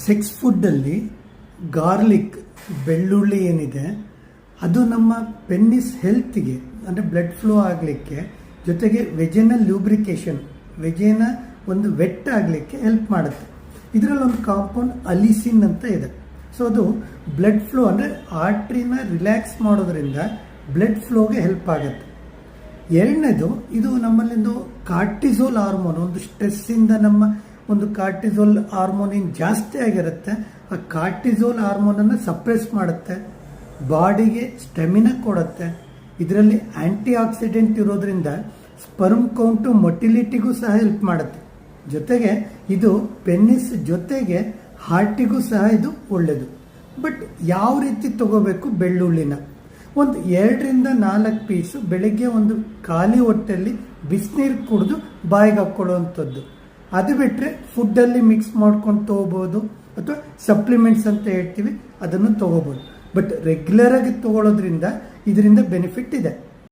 Sex ಫುಡ್ಡಲ್ಲಿ garlic ಬೆಳ್ಳುಳ್ಳಿ ಏನಿದೆ ಅದು ನಮ್ಮ ಪೆನ್ನಿಸ್ ಹೆಲ್ತ್ಗೆ ಅಂದರೆ ಬ್ಲಡ್ ಫ್ಲೋ ಆಗಲಿಕ್ಕೆ, ಜೊತೆಗೆ ವೆಜೆನಲ್ ಲ್ಯೂಬ್ರಿಕೇಷನ್, ವೆಜೆನ ಒಂದು ವೆಟ್ ಆಗಲಿಕ್ಕೆ ಹೆಲ್ಪ್ ಮಾಡುತ್ತೆ. ಇದರಲ್ಲಿ ಒಂದು ಕಾಂಪೌಂಡ್ ಅಲಿಸಿನ್ ಅಂತ ಇದೆ. ಸೊ ಅದು ಬ್ಲಡ್ ಫ್ಲೋ ಅಂದರೆ ಆರ್ಟ್ರಿನ ರಿಲ್ಯಾಕ್ಸ್ ಮಾಡೋದ್ರಿಂದ ಬ್ಲಡ್ ಫ್ಲೋಗೆ ಹೆಲ್ಪ್ ಆಗುತ್ತೆ. ಎರಡನೇದು, ಇದು ನಮ್ಮಲ್ಲಿಂದು ಕಾರ್ಟಿಸೋಲ್ ಹಾರ್ಮೋನ್, ಒಂದು ಸ್ಟ್ರೆಸ್ಸಿಂದ ನಮ್ಮ ಒಂದು ಕಾರ್ಟಿಸೋಲ್ ಹಾರ್ಮೋನ್ ಏನು ಜಾಸ್ತಿ ಆಗಿರುತ್ತೆ, ಆ ಕಾರ್ಟಿಸೋಲ್ ಹಾರ್ಮೋನನ್ನು ಸಪ್ರೆಸ್ ಮಾಡುತ್ತೆ, ಬಾಡಿಗೆ ಸ್ಟೆಮಿನಾ ಕೊಡುತ್ತೆ. ಇದರಲ್ಲಿ ಆಂಟಿ ಆಕ್ಸಿಡೆಂಟ್ ಇರೋದ್ರಿಂದ ಸ್ಪರ್ಮ್ ಕೌಂಟು ಮೊಟಿಲಿಟಿಗೂ ಸಹ ಹೆಲ್ಪ್ ಮಾಡುತ್ತೆ. ಜೊತೆಗೆ ಇದು ಪೆನ್ನಿಸ್ ಜೊತೆಗೆ ಹಾರ್ಟಿಗೂ ಸಹ ಇದು ಒಳ್ಳೆಯದು. ಬಟ್ ಯಾವ ರೀತಿ ತಗೋಬೇಕು ಬೆಳ್ಳುಳ್ಳಿನ? ಒಂದು 2ರಿಂದ 4 ಪೀಸು ಬೆಳಿಗ್ಗೆ ಒಂದು ಖಾಲಿ ಹೊಟ್ಟೆಯಲ್ಲಿ ಬಿಸಿನೀರು ಕುಡಿದು ಬಾಯಿಗೆ ಹಾಕ್ಕೊಳ್ಳುವಂಥದ್ದು. ಅದು ಬಿಟ್ಟರೆ ಫುಡ್ಡಲ್ಲಿ ಮಿಕ್ಸ್ ಮಾಡ್ಕೊಂಡು ತೊಗೋಬೋದು, ಅಥವಾ ಸಪ್ಲಿಮೆಂಟ್ಸ್ ಅಂತ ಹೇಳ್ತೀವಿ ಅದನ್ನು ತೊಗೋಬೋದು. ಬಟ್ ರೆಗ್ಯುಲರಾಗಿ ತೊಗೊಳ್ಳೋದ್ರಿಂದ ಇದರಿಂದ ಬೆನಿಫಿಟ್ ಇದೆ.